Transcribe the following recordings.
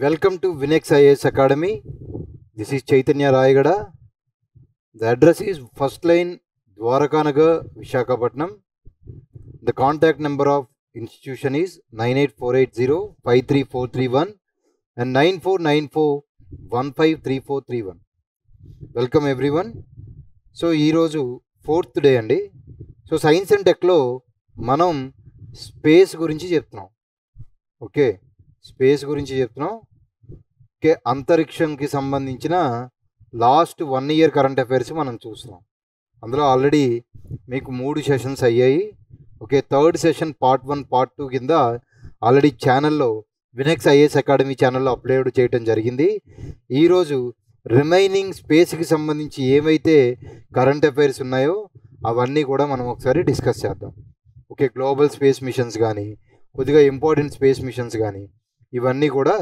Welcome to Vinex IAS Academy. This is Chaitanya Rayagada. The address is First Lane, Dwarakanagar, Visakhapatnam. The contact number of institution is 98480-53431 and 9494-153431. Welcome everyone. So ee roju 4th day andi. So science and tech lo manam space gurinchi cheptunam. Okay, space గురించి చెప్తున్నాం. Okay, అంతరిక్షంకి సంబంధించిన last 1 year current affairs మనం చూస్తున్నాం. అందులో already మీకు 3 sessions అయ్యాయి. Okay, third session part 1 part 2 కింద already ఛానల్లో వినెక్స్ ఐఏఎస్ అకాడమీ ఛానల్లో అప్లోడ్ చేయడం జరిగింది. ఈరోజు రిమైనింగ్ స్పేస్కి సంబంధించి ఏవైతే కరెంట్ అఫైర్స్ ఉన్నాయో అవన్నీ కూడా మనం ఒకసారి డిస్కస్ చేద్దాం. ఓకే, గ్లోబల్ స్పేస్ మిషన్స్ కానీ, కొద్దిగా ఇంపార్టెంట్ స్పేస్ మిషన్స్ కానీ, ఇవన్నీ కూడా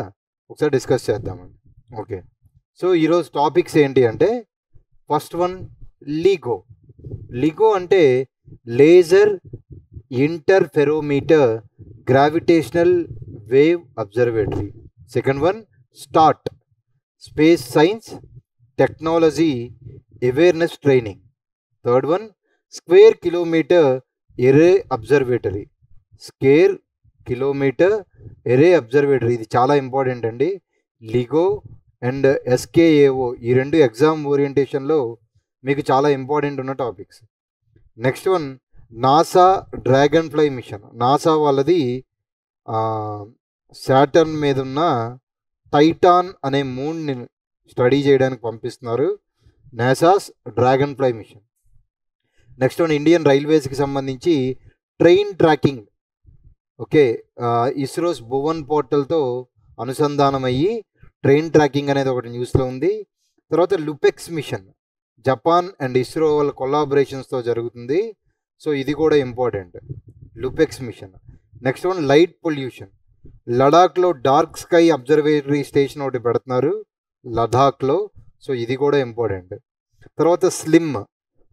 ఒకసారి డిస్కస్ చేద్దామండి. ఓకే, సో ఈరోజు టాపిక్స్ ఏంటి అంటే, ఫస్ట్ వన్ లిగో. లిగో అంటే laser interferometer gravitational wave observatory. Second one START, space science technology awareness training. Third one square kilometre ఎరే observatory. Square kilometre ఎరే observatory, ఇది చాలా ఇంపార్టెంట్ అండి. లిగో అండ్ ఎస్కేఏఓ ఈ రెండు exam ఓరియంటేషన్లో మీకు చాలా ఇంపార్టెంట్ ఉన్న topics. Next one NASA dragon fly mission. NASA వాళ్ళది Saturn మీద ఉన్న టైటాన్ అనే మూన్ని స్టడీ చేయడానికి పంపిస్తున్నారు, NASA's dragon fly mission. Next one Indian రైల్వేస్కి సంబంధించి train tracking. Okay, ISRO's Bhuvan పోర్టల్తో అనుసంధానం అయ్యి ట్రైన్ ట్రాకింగ్ అనేది ఒకటి న్యూస్లో ఉంది. తర్వాత LUPEX mission, Japan and ISRO వాళ్ళ కొలాబరేషన్స్తో జరుగుతుంది. సో ఇది కూడా important, LUPEX mission. Next one light pollution. లడాఖ్లో డార్క్ స్కై అబ్జర్వేటరీ స్టేషన్ ఒకటి పెడుతున్నారు లదాఖ్లో. సో ఇది కూడా ఇంపార్టెంట్. తర్వాత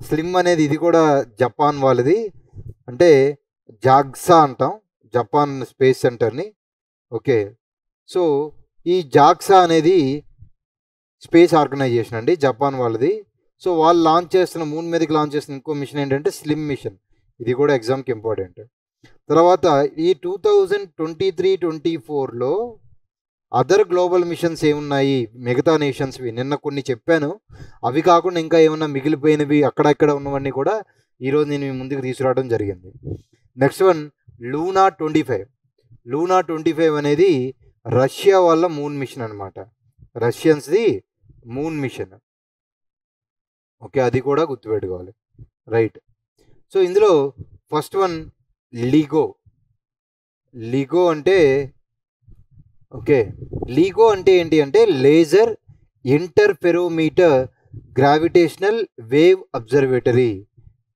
స్లిమ్ అనేది ఇది కూడా జపాన్ వాళ్ళది, అంటే జాగ్సా అంటాం జపాన్ స్పేస్ సెంటర్ని. ఓకే, సో ఈ జాగ్సా అనేది స్పేస్ ఆర్గనైజేషన్ అండి, జపాన్ వాళ్ళది. సో వాళ్ళు లాంచ్ చేస్తున్న మూన్ మీదకి లాంచ్ చేస్తున్న ఇంకో మిషన్ ఏంటంటే స్లిమ్ మిషన్. ఇది కూడా ఎగ్జామ్కి ఇంపార్టెంట్. తర్వాత ఈ 2023-24లో అదర్ గ్లోబల్ మిషన్స్ ఏమున్నాయి మిగతా నేషన్స్వి, నిన్న కొన్ని చెప్పాను. అవి కాకుండా ఇంకా ఏమన్నా మిగిలిపోయినవి అక్కడక్కడ ఉన్నవన్నీ కూడా ఈరోజు నేను మీ ముందుకు తీసుకురావడం జరిగింది. Next one Luna 25. లూనా 25 అనేది రష్యా వాళ్ళ మూన్ మిషన్ అనమాట, రష్యన్స్ది మూన్ మిషన్. ఓకే, అది కూడా గుర్తుపెట్టుకోవాలి. రైట్, సో ఇందులో ఫస్ట్ వన్ లిగో. లిగో అంటే ఓకే, లిగో అంటే ఏంటి అంటే laser interferometer gravitational wave observatory.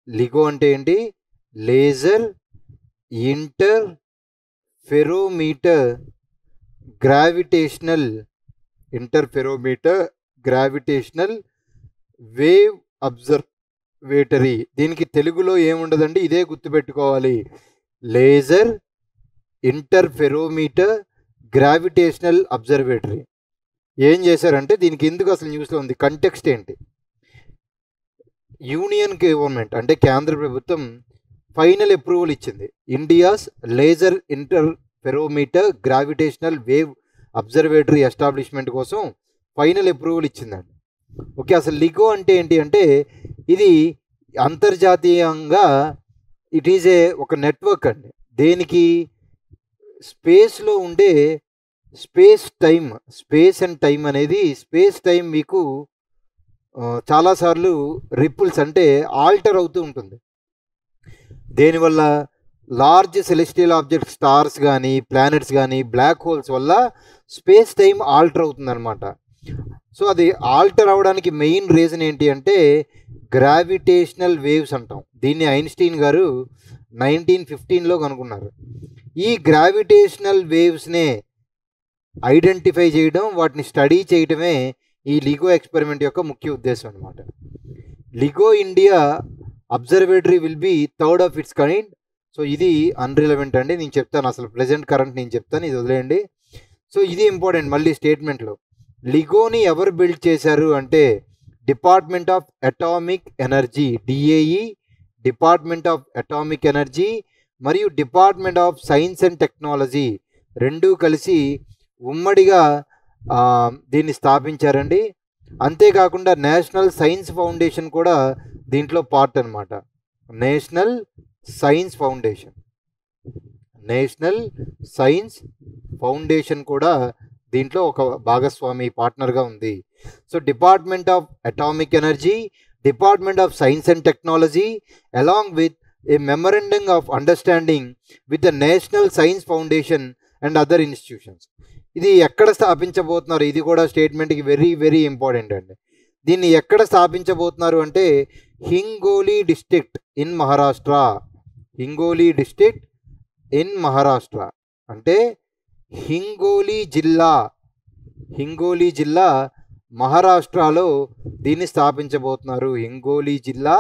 LIGO అంటే ఏంటి? Laser interferometer gravitational wave observatory. దీనికి తెలుగులో ఏముండదండి, ఇదే గుర్తుపెట్టుకోవాలి, లేజర్ ఇంటర్ఫెరోమీటర్ గ్రావిటేషనల్ అబ్జర్వేటరీ. ఏం చేశారంటే దీనికి ఎందుకు అసలు న్యూస్లో ఉంది, కంటెక్స్ట్ ఏంటి? యూనియన్ గవర్నమెంట్ అంటే కేంద్ర ప్రభుత్వం ఫైనల్ అప్రూవల్ ఇచ్చింది India's laser interferometer gravitational wave observatory establishment కోసం ఫైనల్ అప్రూవల్ ఇచ్చిందండి. ఓకే, అసలు లిగో అంటే ఏంటి అంటే ఇది అంతర్జాతీయంగా ఇట్ ఈజ్ ఒక నెట్వర్క్ అండి. దేనికి? స్పేస్లో ఉండే స్పేస్ అండ్ టైం అనేది, స్పేస్ టైం మీకు చాలాసార్లు రిపుల్స్ అంటే ఆల్టర్ అవుతూ ఉంటుంది. దేనివల్ల? లార్జ్ సెలెస్టియల్ ఆబ్జెక్ట్ స్టార్స్ కానీ ప్లానెట్స్ కానీ బ్లాక్ హోల్స్ వల్ల స్పేస్ టైం ఆల్టర్ అవుతుందన్నమాట. సో అది ఆల్టర్ అవ్వడానికి మెయిన్ రీజన్ ఏంటి అంటే గ్రావిటేషనల్ వేవ్స్ అంటాం. దీన్ని ఐన్స్టీన్ గారు 1915లో కనుక్కున్నారు. ఈ గ్రావిటేషనల్ వేవ్స్నే ఐడెంటిఫై చేయడం, వాటిని స్టడీ చేయడమే ఈ లిగో ఎక్స్పెరిమెంట్ యొక్క ముఖ్య ఉద్దేశం అనమాట. LIGO India observatory will be third of it's kind. So ఇది అన్రిలవెంట్ అండి, నేను చెప్తాను అసలు ప్రెజెంట్ కరెంట్ నేను చెప్తాను, ఇది వదిలేయండి. సో ఇది ఇంపార్టెంట్ మళ్ళీ స్టేట్మెంట్లో. లిగోని ఎవరు బిల్డ్ చేశారు అంటే department of atomic energy, DAE, department of atomic energy మరియు department of science and technology రెండూ కలిసి ఉమ్మడిగా దీన్ని స్థాపించారండి. అంతేకాకుండా నేషనల్ సైన్స్ ఫౌండేషన్ కూడా దీంట్లో పార్ట్ అనమాట. National Science foundation, national Science foundation కూడా దీంట్లో ఒక భాగస్వామి పార్ట్నర్గా ఉంది. So department of atomic Energy, Department of science and Technology along with a memorandum of understanding with the national Science Foundation and other institutions. ఇది ఎక్కడ స్థాపించబోతున్నారు, ఇది కూడా స్టేట్మెంట్కి వెరీ వెరీ ఇంపార్టెంట్ అండి. దీన్ని ఎక్కడ స్థాపించబోతున్నారు అంటే Hingoli district in Maharashtra. Hingoli district in Maharashtra అంటే హింగోలి జిల్లా, హింగోలి జిల్లా మహారాష్ట్రలో దీన్ని స్థాపించబోతున్నారు. హింగోలి జిల్లా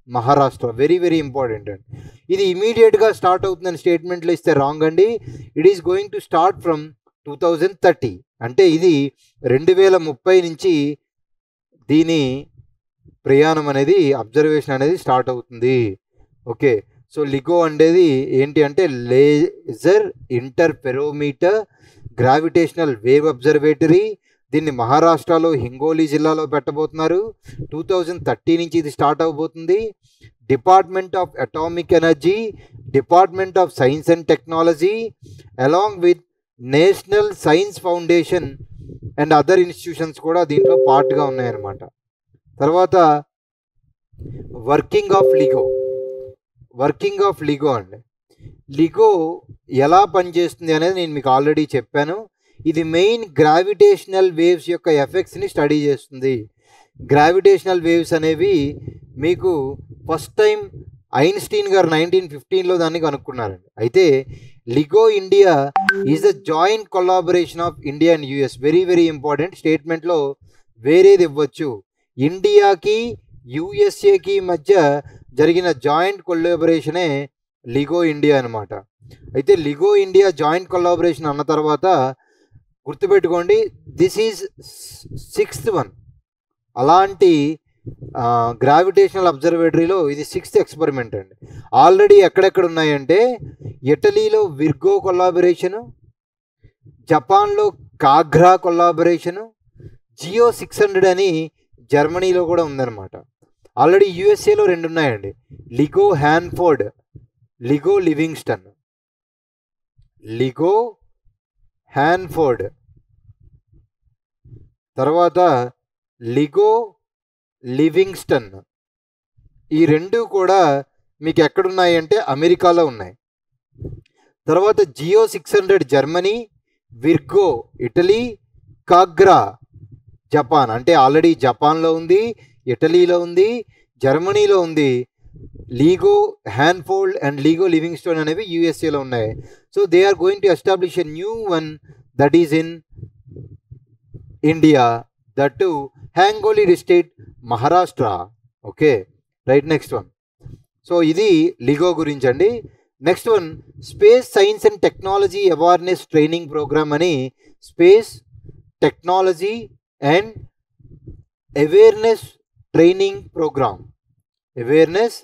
మహారాష్ట్ర, వెరీ వెరీ ఇంపార్టెంట్ అండి. ఇది ఇమీడియట్గా స్టార్ట్ అవుతుందని స్టేట్మెంట్లో ఇస్తే రాంగ్ అండి. It is going to start from 2030 అంటే ఇది 2030 నుంచి దీని ప్రయాణం అనేది, అబ్జర్వేషన్ అనేది స్టార్ట్ అవుతుంది. ఓకే, సో లిగో అనేది ఏంటి అంటే laser interferometer gravitational wave observatory. దీన్ని మహారాష్ట్రలో హింగోలి జిల్లాలో పెట్టబోతున్నారు. 2030 నుంచి ఇది స్టార్ట్ అవబోతుంది. Department of atomic Energy, Department of science and Technology along with National Science Foundation and other institutions కూడా దీంట్లో పార్ట్గా ఉన్నాయన్నమాట. తర్వాత working of LIGO. Working of LIGO అండి, లిగో ఎలా పనిచేస్తుంది అనేది నేను మీకు ఆల్రెడీ చెప్పాను. ఇది మెయిన్ గ్రావిటేషనల్ వేవ్స్ యొక్క ఎఫెక్ట్స్ని స్టడీ చేస్తుంది. గ్రావిటేషనల్ వేవ్స్ అనేవి మీకు ఫస్ట్ టైం ఐన్స్టీన్ గారు 1915లో దాన్ని కనుక్కున్నారండి. అయితే LIGO India is the joint collaboration of India and US. Very very important, స్టేట్మెంట్లో వేరేది ఇవ్వచ్చు. ఇండియాకి యుఎస్ఏకి మధ్య జరిగిన జాయింట్ కొలాబరేషనే లిగో ఇండియా అనమాట. అయితే లిగో ఇండియా జాయింట్ కొలాబరేషన్ అన్న తర్వాత గుర్తుపెట్టుకోండి, దిస్ ఈజ్ 6th వన్. అలాంటి గ్రావిటేషనల్ అబ్జర్వేటరీలో ఇది 6th ఎక్స్పెరిమెంట్ అండి. ఆల్రెడీ ఎక్కడెక్కడ ఉన్నాయంటే ఇటలీలో విర్గో కొలాబరేషను, జపాన్లో కాగ్రా కొలాబరేషను, జియో 600 అని జర్మనీలో కూడా ఉందన్నమాట. ఆల్రెడీ యూఎస్ఏలో 2 ఉన్నాయండి, లిగో హ్యాన్ఫోర్డ్, లిగో లివింగ్స్టన్. లిగో హ్యాన్ఫోర్డ్ తర్వాత లిగో లివింగ్స్టన్. ఈ 2 కూడా మీకు ఎక్కడున్నాయి అంటే అమెరికాలో ఉన్నాయి. తర్వాత GEO 600 Germany, Virgo Italy, KAGRA Japan. అంటే ఆల్రెడీ జపాన్లో ఉంది, ఇటలీలో ఉంది, జర్మనీలో ఉంది. LIGO Hanford and LIGO Livingston అనేవి యూఎస్ఏలో ఉన్నాయి. So they are going to establish a new one that is in India, that to Hingoli district Maharashtra. Okay right, next one. So ఇది లిగో గురించి అండి. Next one Space science and technology awareness Training Programme అని Space Technology and Awareness Training programme, awareness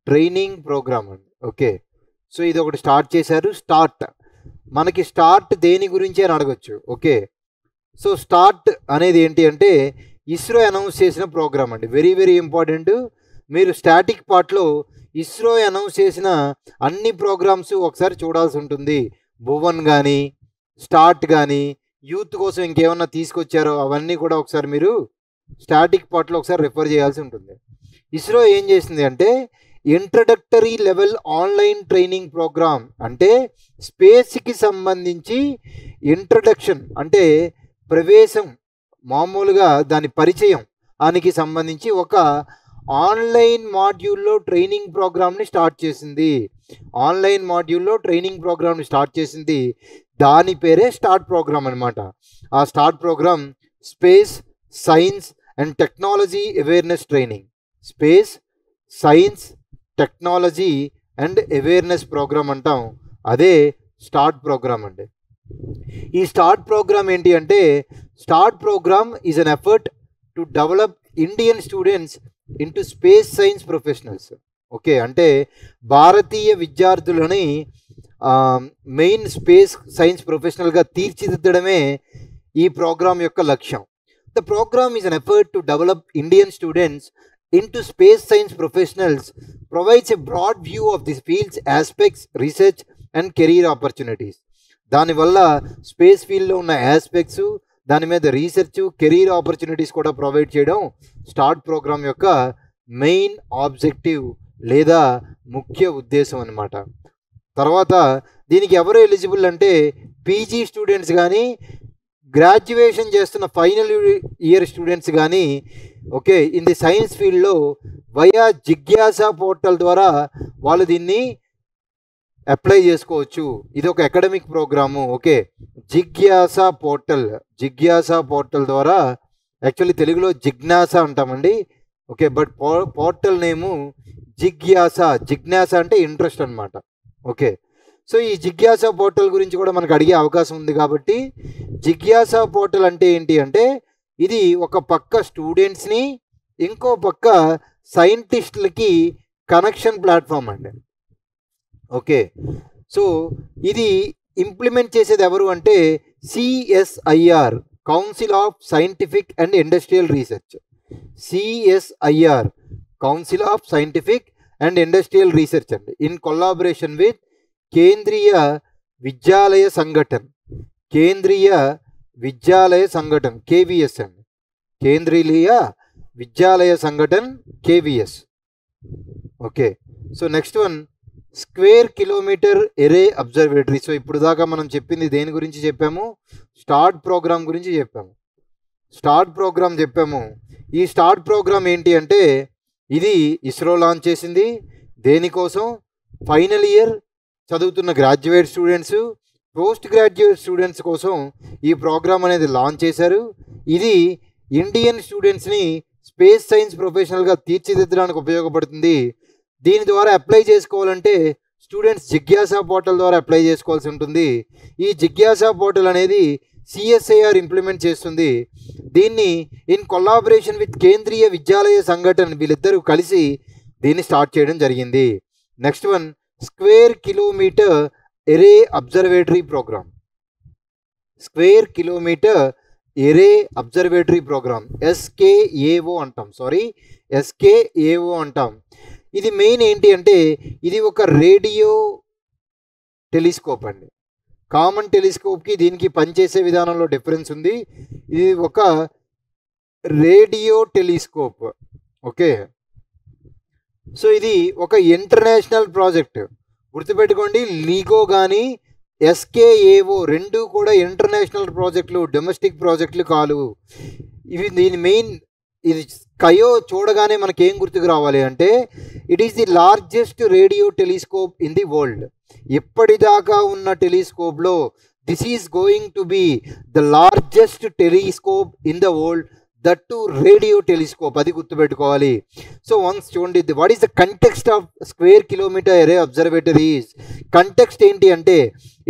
Training programme అండి. Okay, so ఇది ఒకటి start చేశారు. Start మనకి start దేని గురించి అని అడగచ్చు. ఓకే, సో స్టార్ట్ అనేది ఏంటి అంటే ఇస్రో అనౌన్స్ చేసిన ప్రోగ్రామ్ అండి. Very very important. మీరు స్టాటిక్ పార్ట్లో ఇస్రో అనౌన్స్ చేసిన అన్ని ప్రోగ్రామ్స్ ఒకసారి చూడాల్సి ఉంటుంది. భువన్ కానీ, స్టార్ట్ కానీ, యూత్ కోసం ఇంకేమన్నా తీసుకొచ్చారో అవన్నీ కూడా ఒకసారి మీరు స్టాటిక్ పార్ట్లో ఒకసారి రిఫర్ చేయాల్సి ఉంటుంది. ఇస్రో ఏం చేసింది అంటే introductory level online training program, అంటే స్పేస్కి సంబంధించి ఇంట్రడక్షన్ అంటే ప్రవేశం, మామూలుగా దాని పరిచయం దానికి సంబంధించి ఒక ఆన్లైన్ మాడ్యూల్లో ట్రైనింగ్ ప్రోగ్రామ్ని స్టార్ట్ చేసింది. ఆన్లైన్ మాడ్యూల్లో ట్రైనింగ్ ప్రోగ్రామ్ని స్టార్ట్ చేసింది. దాని పేరే స్టార్ట్ ప్రోగ్రామ్ అనమాట. ఆ START program space science and technology awareness training, space science technology and awareness program అంటాం. అదే స్టార్ట్ ప్రోగ్రామ్ అండి. ఈ స్టార్ట్ ప్రోగ్రామ్ ఏంటి అంటే, START program is an effort to develop Indian students into space science professionals. Okay, అంటే భారతీయ విద్యార్థులని main space science ప్రొఫెషనల్గా తీర్చిదిద్దడమే ఈ ప్రోగ్రామ్ యొక్క లక్ష్యం. The program is an effort to develop Indian students into space science professionals, provides a broad view of these fields, aspects, research and career opportunities. దానివల్ల space ఫీల్డ్లో ఉన్న ఆస్పెక్ట్స్, దాని మీద రీసెర్చ్, కెరీర్ ఆపర్చునిటీస్ కూడా provide చేయడం start programme యొక్క main objective లేదా ముఖ్య ఉద్దేశం అన్నమాట. తర్వాత దీనికి ఎవరు ఎలిజిబుల్ అంటే పీజీ స్టూడెంట్స్ కానీ, గ్రాడ్యుయేషన్ చేస్తున్న ఫైనల్ ఇయర్ స్టూడెంట్స్ కానీ, ఓకే, ఇన్ ది సైన్స్ ఫీల్డ్లో వయా జిజ్ఞాసా పోర్టల్ ద్వారా వాళ్ళు దీన్ని అప్లై చేసుకోవచ్చు. ఇది ఒక అకాడమిక్ ప్రోగ్రాము. ఓకే, జిజ్ఞాసా పోర్టల్ ద్వారా, యాక్చువల్లీ తెలుగులో జిజ్ఞాస అంటామండి. ఓకే, బట్ పోర్టల్ నేము జిజ్ఞాస అంటే ఇంట్రెస్ట్ అనమాట. ఓకే, సో ఈ జిజ్ఞాసా పోర్టల్ గురించి కూడా మనకు అడిగే అవకాశం ఉంది. కాబట్టి జిజ్ఞాసా పోర్టల్ అంటే ఏంటి అంటే, ఇది ఒక పక్క స్టూడెంట్స్ని, ఇంకో పక్క సైంటిస్టులకి కనెక్షన్ ప్లాట్ఫామ్ అండి. ఓకే, సో ఇది ఇంప్లిమెంట్ చేసేది ఎవరు అంటే CSIR, Council of Scientific and Industrial Research. CSIR, Council of Scientific and Industrial Research అండి, in collaboration with Kendriya Vidyalaya Sangathan, KVS అండి, Kendriya Vidyalaya Sangathan KVS. Okay, so next one square kilometre ఎరే Observatory. So ఇప్పుడు దాకా మనం చెప్పింది దేని గురించి చెప్పాము? స్టార్ట్ ప్రోగ్రామ్ గురించి చెప్పాము. ఈ స్టార్ట్ ప్రోగ్రామ్ ఏంటి అంటే, ఇది ఇస్రో లాంచ్ చేసింది. దేనికోసం? ఫైనల్ ఇయర్ చదువుతున్న graduate students, post graduate students కోసం ఈ ప్రోగ్రామ్ అనేది లాంచ్ చేశారు. ఇది ఇండియన్ స్టూడెంట్స్ని స్పేస్ సైన్స్ ప్రొఫెషనల్గా తీర్చిదిద్దడానికి ఉపయోగపడుతుంది. దీని ద్వారా అప్లై చేసుకోవాలంటే స్టూడెంట్స్ జిజ్ఞాసా పోర్టల్ ద్వారా అప్లై చేసుకోవాల్సి ఉంటుంది. ఈ జిజ్ఞాసా పోర్టల్ అనేది CSIR ఇంప్లిమెంట్ చేస్తుంది. దీన్ని ఇన్ కొలాబరేషన్ విత్ కేంద్రీయ విద్యాలయ సంఘటన, వీళ్ళిద్దరూ కలిసి దీన్ని స్టార్ట్ చేయడం జరిగింది. Next one square kilometre ఎరే Observatory programme. SKAO అంటాం. ఇది మెయిన్ ఏంటి అంటే, ఇది ఒక రేడియో టెలిస్కోప్ అండి. కామన్ టెలిస్కోప్కి దీనికి పనిచేసే విధానంలో డిఫరెన్స్ ఉంది. ఇది ఒక రేడియో టెలిస్కోప్. ఓకే, సో ఇది ఒక ఇంటర్నేషనల్ ప్రాజెక్ట్. గుర్తుపెట్టుకోండి, లీగో కానీ SKAO రెండు కూడా ఇంటర్నేషనల్ ప్రాజెక్టులు, డొమెస్టిక్ ప్రాజెక్టులు కాదు. దీని మెయిన్ ఇది స్కయో చూడగానే మనకేం గుర్తుకు రావాలి అంటే, it is the largest radio telescope in the world. ఇప్పటిదాకా ఉన్న టెలిస్కోప్లో this is going to be the largest telescope in the world, that to radio telescope. అది గుర్తుపెట్టుకోవాలి. సో వన్స్ చూడండి, what is the context of Square kilometre Array Observatories. Context ఏంటి అంటే,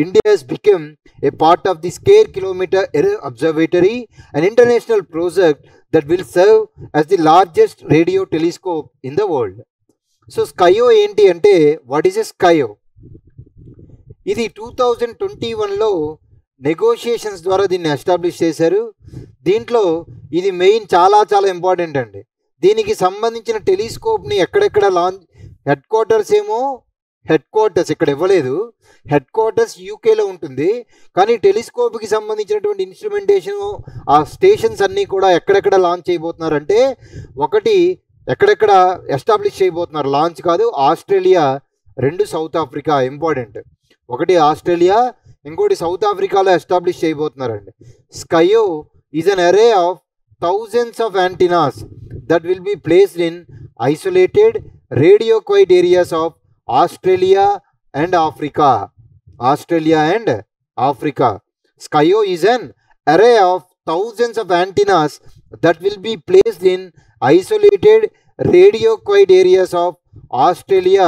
India has become a part of the Square Kilometer Array Observatory, an international project that will serve as the largest radio telescope in the world. So SKAO ఏంటి అంటే, what is a SKAO? ఇది 2021లో negotiations ద్వారా దీన్ని establish చేశారు. దీంట్లో ఇది main చాలా important అండి. దీనికి సంబంధించిన టెలిస్కోప్ని ఎక్కడెక్కడ లాంచ్, హెడ్ క్వార్టర్స్ ఇక్కడ ఇవ్వలేదు. హెడ్ క్వార్టర్స్ యూకేలో ఉంటుంది, కానీ టెలిస్కోప్కి సంబంధించినటువంటి ఇన్స్ట్రుమెంటేషన్, ఆ స్టేషన్స్ అన్నీ కూడా ఎక్కడెక్కడ లాంచ్ చేయబోతున్నారంటే, ఒకటి ఎక్కడెక్కడ ఎస్టాబ్లిష్ చేయబోతున్నారు, లాంచ్ కాదు, ఆస్ట్రేలియా, 2 సౌత్ ఆఫ్రికా. ఇంపార్టెంట్, ఒకటి ఆస్ట్రేలియా, ఇంకోటి సౌత్ ఆఫ్రికాలో ఎస్టాబ్లిష్ చేయబోతున్నారండి. SKAO is an array of thousands of antennas that will be placed in isolated radio quiet areas of Australia and Africa. SKAO is an array of thousands of antennas that will be placed in isolated radio quiet areas of Australia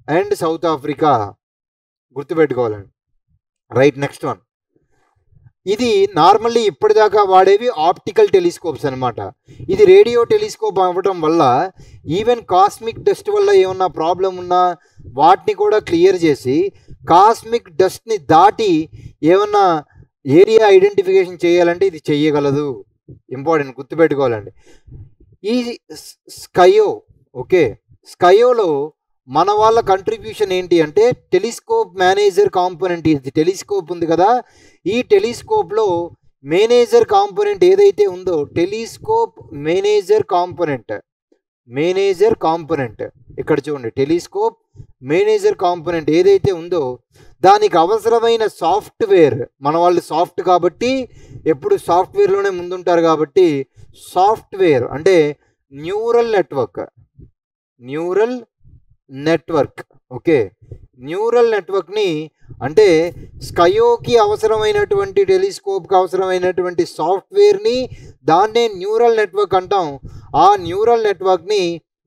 and South Africa. గుర్తుపెట్టుకోవాలండి. Right, next one ఇది normally ఇప్పటిదాకా వాడేవి optical telescopes అనమాట. ఇది radio telescope అవ్వడం వల్ల even cosmic dust వల్ల ఏమన్నా ప్రాబ్లం ఉన్నా వాటిని కూడా క్లియర్ చేసి కాస్మిక్ డస్ట్ని దాటి ఏమన్నా ఏరియా ఐడెంటిఫికేషన్ చేయాలంటే ఇది చెయ్యగలదు. ఇంపార్టెంట్, గుర్తుపెట్టుకోవాలండి. ఈ స్కయో, ఓకే, స్కయోలో మన వాళ్ళ కంట్రిబ్యూషన్ ఏంటి అంటే టెలిస్కోప్ మేనేజర్ కాంపోనెంట్. ఇది టెలిస్కోప్ ఉంది కదా, ఈ టెలిస్కోప్లో మేనేజర్ కాంపోనెంట్ ఏదైతే ఉందో టెలిస్కోప్ మేనేజర్ కాంపోనెంట్ ఇక్కడ చూడండి, టెలిస్కోప్ మేనేజర్ కాంపోనెంట్ ఏదైతే ఉందో దానికి అవసరమైన సాఫ్ట్వేర్, మన వాళ్ళు సాఫ్ట్ కాబట్టి ఎప్పుడు సాఫ్ట్వేర్లోనే ముందుంటారు కాబట్టి సాఫ్ట్వేర్ అంటే న్యూరల్ నెట్వర్క్, ఓకే, న్యూరల్ నెట్వర్క్ని అంటే స్కయోకి అవసరమైనటువంటి టెలిస్కోప్కి అవసరమైనటువంటి సాఫ్ట్వేర్ని దాన్నే న్యూరల్ నెట్వర్క్ అంటాం. ఆ న్యూరల్ నెట్వర్క్ని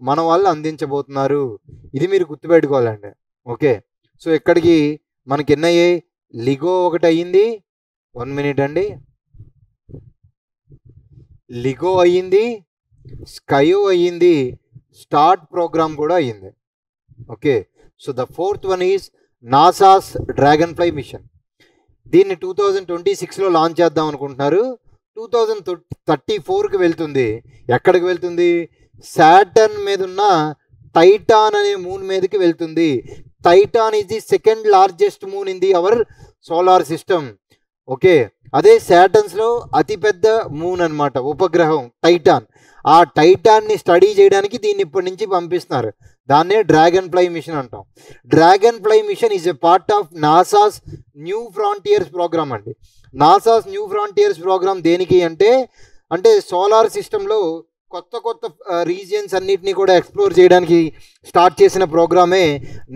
మన వాళ్ళు అందించబోతున్నారు. ఇది మీరు గుర్తుపెట్టుకోవాలండి. ఓకే, సో ఇక్కడికి మనకి ఎన్నయ్యాయి? లిగో ఒకటి అయ్యింది, 1 minute అండి, లిగో అయ్యింది, స్కయో అయ్యింది, స్టార్ట్ ప్రోగ్రామ్ కూడా అయ్యింది. Okay, so the 4th one is NASA's dragon fly mission. దీన్ని 2026లో లాంచ్ చేద్దాం అనుకుంటున్నారు. 2034కి వెళ్తుంది. ఎక్కడికి వెళ్తుంది? సాటర్న్ మీద ఉన్న టైటాన్ అనే మూన్ మీదకి వెళ్తుంది. Titan is the 2nd largest moon in the our solar system. Okay, అదే సాటర్న్స్లో అతిపెద్ద మూన్ అనమాట, ఉపగ్రహం టైటాన్. ఆ టైటాన్ని స్టడీ చేయడానికి దీన్ని ఇప్పటి నుంచి పంపిస్తున్నారు. దాన్నే డ్రాగన్ ఫ్లై మిషన్ అంటాం. Dragon fly mission is a part of NASA's new frontiers program అండి. నాసాస్ న్యూ ఫ్రాంటియర్స్ ప్రోగ్రామ్ దేనికి అంటే సోలార్ సిస్టంలో కొత్త రీజియన్స్ అన్నిటినీ కూడా ఎక్స్ప్లోర్ చేయడానికి స్టార్ట్ చేసిన ప్రోగ్రామే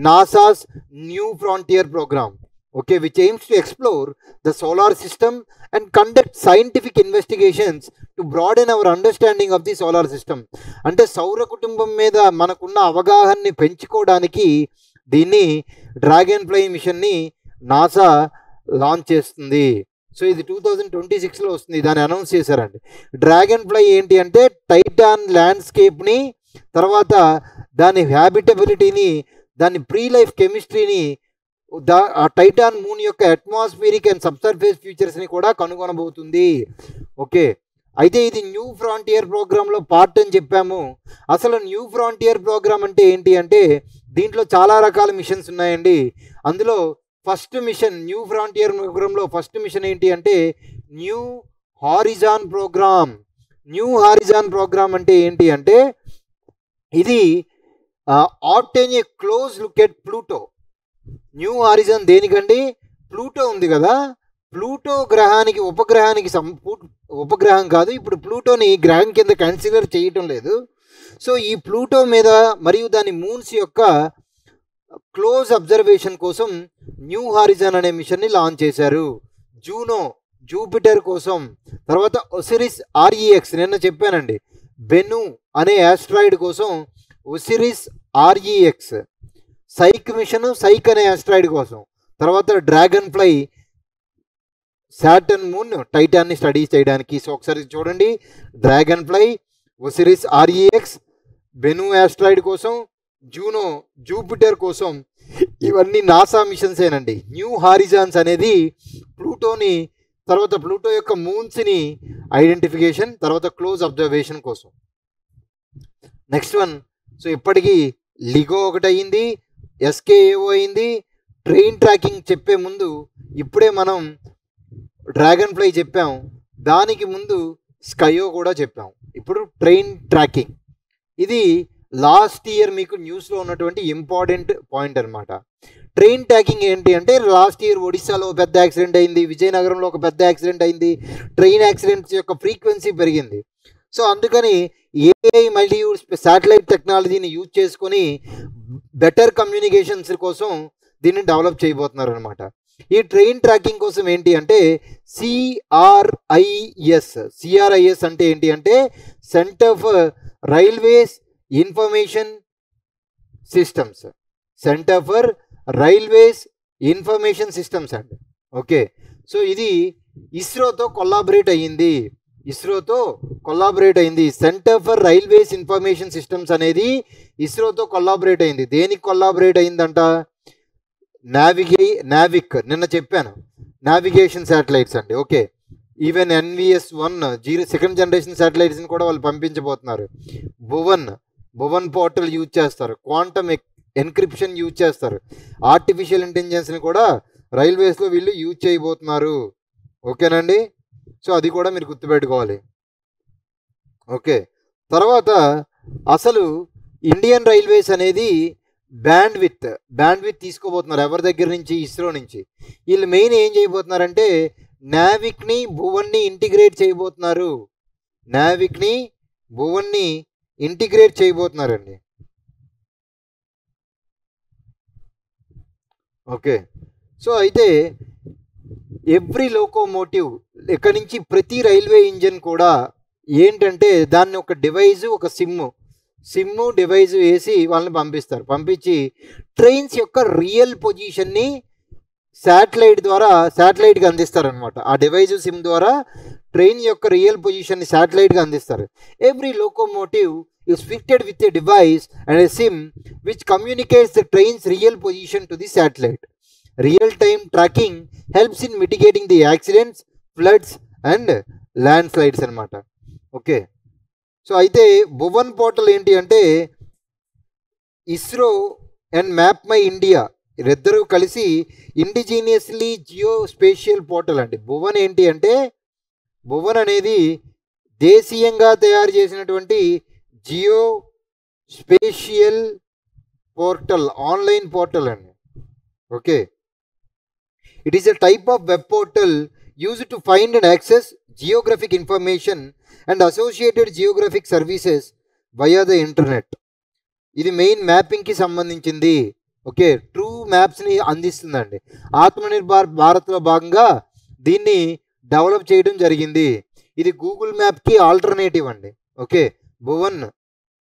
NASA's New Frontier programme. Okay, which aims to explore the solar system and conduct scientific investigations to broaden our understanding of the solar system. అంటే సౌర కుటుంబం మీద మనకున్న అవగాహనని పెంచుకోవడానికి దీన్ని డ్రాగన్ ఫ్లై మిషన్ని నాసా లాంచ్ చేస్తుంది. సో ఇది 2026లో వస్తుంది, దాన్ని అనౌన్స్ చేశారండి. డ్రాగన్ ఫ్లై ఏంటి అంటే టైటాన్ ల్యాండ్స్కేప్ని, తర్వాత దాని హ్యాబిటబిలిటీని, దాని ప్రీ లైఫ్ కెమిస్ట్రీని, ఆ టైటాన్ మూన్ యొక్క అట్మాస్ఫియరిక్ అండ్ సబ్సర్ఫేస్ ఫీచర్స్ని కూడా కనుగొనబోతుంది. ఓకే, అయితే ఇది న్యూ ఫ్రాంటియర్ ప్రోగ్రాంలో పార్ట్ అని చెప్పాము. అసలు న్యూ ఫ్రాంటియర్ ప్రోగ్రామ్ అంటే ఏంటి అంటే దీంట్లో చాలా రకాల మిషన్స్ ఉన్నాయండి. అందులో ఫస్ట్ మిషన్, న్యూ ఫ్రాంటియర్ ప్రోగ్రాంలో ఫస్ట్ మిషన్ ఏంటి అంటే New Horizon programme. New Horizon programme అంటే ఏంటి అంటే ఇది obtain a close look at Pluto. New Horizon దేనికండి? ప్లూటో ఉంది కదా, ప్లూటో గ్రహానికి ఉపగ్రహం కాదు, ఇప్పుడు ప్లూటోని గ్రహం కింద కన్సిడర్ చేయటం లేదు. సో ఈ ప్లూటో మీద మరియు దాని మూన్స్ యొక్క క్లోజ్ అబ్జర్వేషన్ కోసం న్యూ హారిజన్ అనే మిషన్ని లాంచ్ చేశారు. జూనో, జూపిటర్ కోసం, తర్వాత ఒసిరిస్ REX, నిన్న చెప్పానండి, బెను అనే ఆస్ట్రాయిడ్ కోసం OSIRIS REX, Psyche mission, Psyche అనే ఆస్ట్రాయిడ్ కోసం, తర్వాత డ్రాగన్ ఫ్లై సాటర్న్ మూన్ టైటాన్ని స్టడీ చేయడానికి. సో ఒకసారి చూడండి, Dragonfly, OSIRIS REX, Bennu asteroid కోసం, జూనో జూపిటర్ కోసం, ఇవన్నీ నాసా మిషన్స్ ఏనండి. న్యూ హారిజాన్స్ అనేది ప్లూటోని, తర్వాత ప్లూటో యొక్క మూన్స్ని ఐడెంటిఫికేషన్, తర్వాత క్లోజ్ అబ్జర్వేషన్ కోసం. నెక్స్ట్ వన్, సో ఇప్పటికీ లిగో ఒకటి అయ్యింది, SKAO అయింది. ట్రైన్ ట్రాకింగ్ చెప్పే ముందు ఇప్పుడే మనం డ్రాగన్ ఫ్లై చెప్పాం, దానికి ముందు స్కయో కూడా చెప్పాం. ఇప్పుడు ట్రైన్ ట్రాకింగ్, ఇది లాస్ట్ ఇయర్ మీకు న్యూస్లో ఉన్నటువంటి ఇంపార్టెంట్ పాయింట్ అనమాట. ట్రైన్ ట్రాకింగ్ ఏంటి అంటే లాస్ట్ ఇయర్ ఒడిశాలో పెద్ద యాక్సిడెంట్ అయింది, విజయనగరంలో ఒక పెద్ద యాక్సిడెంట్ అయింది, ట్రైన్ యాక్సిడెంట్స్ యొక్క ఫ్రీక్వెన్సీ పెరిగింది. సో అందుకని AI మరియు శాటిలైట్ టెక్నాలజీని యూజ్ చేసుకొని బెటర్ కమ్యూనికేషన్స్ కోసం దీన్ని డెవలప్ చేయబోతున్నారు అనమాట. ఈ ట్రైన్ ట్రాకింగ్ కోసం ఏంటి అంటే CRIS అంటే ఏంటి అంటే centre for railways information systems, centre for railways information systems అండి. ఓకే, సో ఇది ఇస్రోతో కొలాబరేట్ అయ్యింది. Centre for railways information systems అనేది ఇస్రోతో కొలాబరేట్ అయింది. దేనికి కొలాబరేట్ అయిందంట? నావిక్ నిన్న చెప్పాను, నావిగేషన్ శాటిలైట్స్ అండి. Okay, even NVS-1 second generation శాటిలైట్స్ని కూడా వాళ్ళు పంపించబోతున్నారు. భువన్ పోర్టల్ యూజ్ చేస్తారు, క్వాంటమ్ ఎన్క్రిప్షన్ యూజ్ చేస్తారు, ఆర్టిఫిషియల్ ఇంటెలిజెన్స్ని కూడా రైల్వేస్లో వీళ్ళు యూజ్ చేయబోతున్నారు. ఓకేనండి, సో అది కూడా మీరు గుర్తుపెట్టుకోవాలి. ఓకే, తర్వాత అసలు ఇండియన్ రైల్వేస్ అనేది బ్యాండ్విత్ తీసుకోబోతున్నారు. ఎవరి దగ్గర నుంచి? ఇస్రో నుంచి. వీళ్ళు మెయిన్ ఏం చేయబోతున్నారంటే నావిక్ని భువన్ని ఇంటిగ్రేట్ చేయబోతున్నారండి. ఓకే, సో అయితే ఎవ్రీ లోకోమోటివ్ ఇక్కడ నుంచి ప్రతి రైల్వే ఇంజన్ కూడా ఏంటంటే దాన్ని ఒక డివైజు, ఒక సిమ్ డివైజ్ వేసి వాళ్ళని పంపించి ట్రైన్స్ యొక్క రియల్ పొజిషన్ని శాటిలైట్కి అందిస్తారనమాట. ఆ డివైజు సిమ్ ద్వారా ట్రైన్ యొక్క రియల్ పొజిషన్ని శాటిలైట్గా అందిస్తారు. Every locomotive is fitted with a device and a SIM which communicates the train's real position to the satellite. Real-time tracking helps in mitigating the accidents, floods and landslides అనమాట. Okay, so అయితే Bhuvan portal ఏంటి అంటే ISRO and map my India ఇద్దరూ కలిసి indigenously geospatial portal అండి. భువన్ ఏంటి అంటే భువన్ అనేది దేశీయంగా తయారు చేసినటువంటి geo spatial portal, online portal అండి. Okay, it is a type of web portal used to find and access geographic information and associated geographic services via the internet. ఇది మెయిన్ మ్యాపింగ్కి సంబంధించింది. ఓకే, ట్రూ మ్యాప్స్ని అందిస్తుందండి. ఆత్మనిర్భర్ భారత్లో భాగంగా దీన్ని డెవలప్ చేయడం జరిగింది. ఇది గూగుల్ మ్యాప్కి ఆల్టర్నేటివ్ అండి. ఓకే,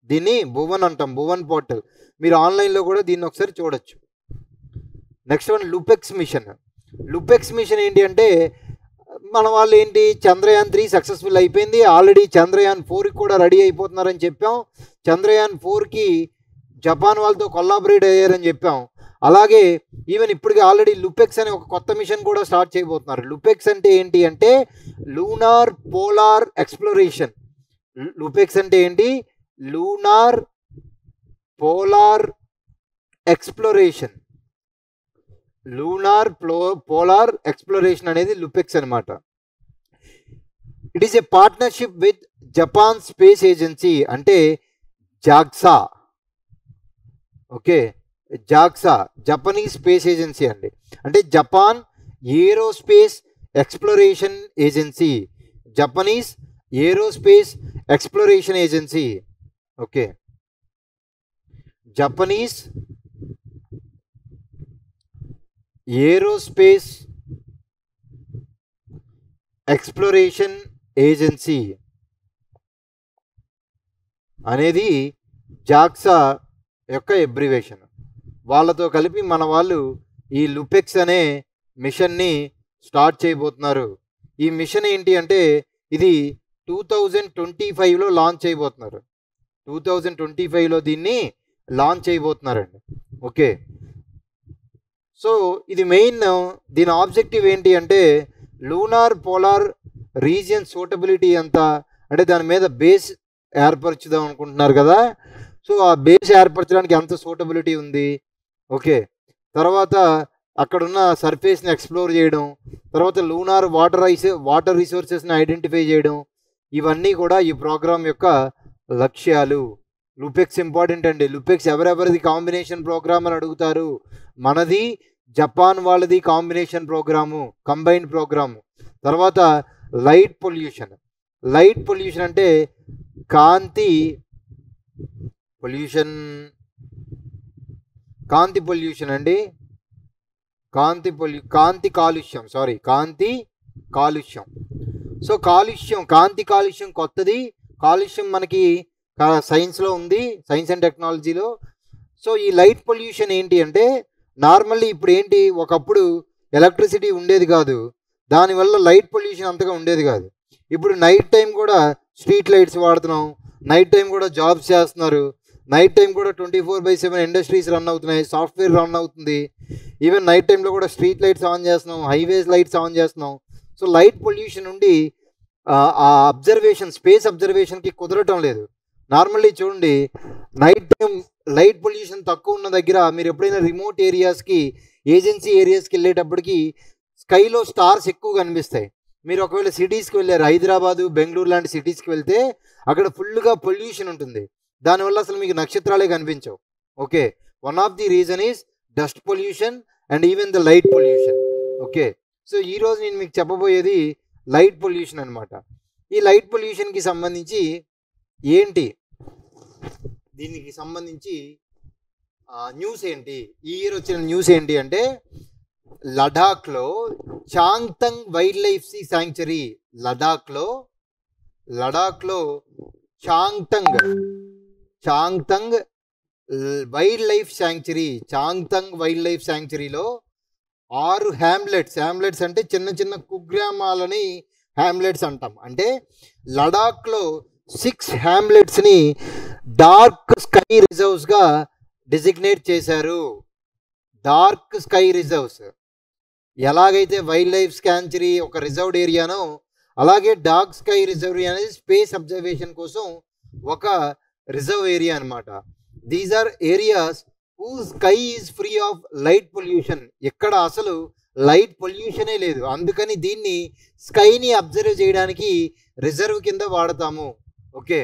దీన్ని భువన్ అంటాం, భువన్ పోర్టల్. మీరు ఆన్లైన్లో కూడా దీన్ని ఒకసారి చూడొచ్చు. నెక్స్ట్ వన్ లుపెక్స్ మిషన్ ఏంటి అంటే మన వాళ్ళు ఏంటి చంద్రయాన్ 3 సక్సెస్ఫుల్ అయిపోయింది. ఆల్రెడీ చంద్రయాన్ 4కి కూడా రెడీ అయిపోతున్నారని చెప్పాం. చంద్రయాన్ 4కి జపాన్ వాళ్ళతో కొలాబరేట్ అయ్యారని చెప్పాం. అలాగే ఈవెన్ ఇప్పటికి ఆల్రెడీ లుపెక్స్ అనే ఒక కొత్త మిషన్ కూడా స్టార్ట్ చేయబోతున్నారు. లుపెక్స్ అంటే ఏంటి అంటే లూనార్ పోలార్ ఎక్స్ప్లోరేషన్. లుపెక్స్ అంటే ఏంటి? Lunar polar exploration. Polar exploration అనేది లుపెక్స్ అనమాట. It is a partnership with Japan space agency అంటే జాగ్సా. ఓకే, జాగ్సా జపనీస్ స్పేస్ ఏజెన్సీ అండి. అంటే Japan aerospace exploration agency, Japanese aerospace exploration agency. Okay, Japanese aerospace exploration agency అనేది జాగ్సా యొక్క abbreviation. వాళ్ళతో కలిపి మన వాళ్ళు ఈ లుపెక్స్ అనే మిషన్ని స్టార్ట్ చేయబోతున్నారు. ఈ మిషన్ ఏంటి అంటే ఇది 2025లో లాంచ్ చేయబోతున్నారు. 2025లో దీన్ని లాంచ్ చేయబోతున్నారండి. ఓకే, సో ఇది మెయిన్ దీని ఆబ్జెక్టివ్ ఏంటి అంటే లూనార్ పోలార్ రీజియన్ సూటబిలిటీ ఎంత అంటే దాని మీద బేస్ ఏర్పరచుదాం అనుకుంటున్నారు కదా. సో ఆ బేస్ ఏర్పరచడానికి ఎంత సూటబిలిటీ ఉంది. ఓకే, తర్వాత అక్కడున్న సర్ఫేస్ని ఎక్స్ప్లోర్ చేయడం, తర్వాత లూనార్ వాటర్ రిసోర్సెస్ని ఐడెంటిఫై చేయడం, ఇవన్నీ కూడా ఈ ప్రోగ్రామ్ యొక్క లక్ష్యాలు. లుపెక్స్ ఇంపార్టెంట్ అండి. లుపెక్స్ ఎవరెవరిది కాంబినేషన్ ప్రోగ్రామ్ అని అడుగుతారు. మనది జపాన్ వాళ్ళది కాంబినేషన్ ప్రోగ్రాము, కంబైన్డ్ ప్రోగ్రాము. తర్వాత లైట్ పొల్యూషన్ అంటే కాంతి పొల్యూషన్ అండి. కాంతి కాలుష్యం. సో కాంతి కాలుష్యం కొత్తది. కాలుష్యం మనకి సైన్స్లో ఉంది, సైన్స్ అండ్ టెక్నాలజీలో. సో ఈ లైట్ పొల్యూషన్ ఏంటి అంటే నార్మల్లీ ఇప్పుడు ఏంటి, ఒకప్పుడు ఎలక్ట్రిసిటీ ఉండేది కాదు. దానివల్ల లైట్ పొల్యూషన్ అంతగా ఉండేది కాదు. ఇప్పుడు నైట్ టైం కూడా స్ట్రీట్ లైట్స్ వాడుతున్నాం, నైట్ టైం కూడా జాబ్స్ చేస్తున్నారు, నైట్ టైం కూడా 24/7 ఇండస్ట్రీస్ రన్ అవుతున్నాయి, సాఫ్ట్వేర్ రన్ అవుతుంది. ఈవెన్ నైట్ టైంలో కూడా స్ట్రీట్ లైట్స్ ఆన్ చేస్తున్నాం, హైవేస్ లైట్స్ ఆన్ చేస్తున్నాం. సో లైట్ పొల్యూషన్ నుండి ఆ అబ్జర్వేషన్, స్పేస్ అబ్జర్వేషన్కి కుదరటం లేదు. నార్మల్లీ చూడండి, నైట్ టైం లైట్ పొల్యూషన్ తక్కువ ఉన్న దగ్గర మీరు ఎప్పుడైనా రిమోట్ ఏరియాస్కి, ఏజెన్సీ ఏరియాస్కి వెళ్ళేటప్పటికి స్కైలో స్టార్స్ ఎక్కువ కనిపిస్తాయి. మీరు ఒకవేళ సిటీస్కి వెళ్ళారు, హైదరాబాదు, బెంగళూరు లాంటి సిటీస్కి వెళ్తే అక్కడ ఫుల్గా పొల్యూషన్ ఉంటుంది. దానివల్ల అసలు మీకు నక్షత్రాలే కనిపించవు. Okay, one of the reason is dust pollution and even the light pollution. Okay, so ఈరోజు నేను మీకు చెప్పబోయేది లైట్ పొల్యూషన్ అనమాట. ఈ లైట్ పొల్యూషన్కి సంబంధించి ఏంటి, దీనికి సంబంధించి న్యూస్ ఏంటి, ఈ ఇయర్ వచ్చిన న్యూస్ ఏంటి అంటే, లడాఖ్లో చాంగ్తంగ్ వైల్డ్ లైఫ్ శాంక్చురీ, లడాఖ్లో Changthang wildlife sanctuary, Changthang wildlife శాంక్చురీలో 6 హ్యామ్లెట్స్ అంటే చిన్న చిన్న కుగ్రామాలని హ్యామ్లెట్స్ అంటాం. అంటే లడాఖ్లో 6 హ్యామ్లెట్స్ని డార్క్ స్కై రిజర్వ్స్గా డిజిగ్నేట్ చేశారు. డార్క్ స్కై రిజర్వ్స్, ఎలాగైతే వైల్డ్ లైఫ్ శాంక్చురీ ఒక రిజర్వ్డ్ ఏరియానో, అలాగే డార్క్ స్కై రిజర్వ్ అనేది స్పేస్ అబ్జర్వేషన్ కోసం ఒక రిజర్వ్ ఏరియా అనమాట. These are areas who sky is free of light pollution. ఇక్కడ అసలు లైట్ పొల్యూషనే లేదు, అందుకని దీన్ని స్కైని అబ్జర్వ్ చేయడానికి రిజర్వ్ కింద వాడతాము. Okay,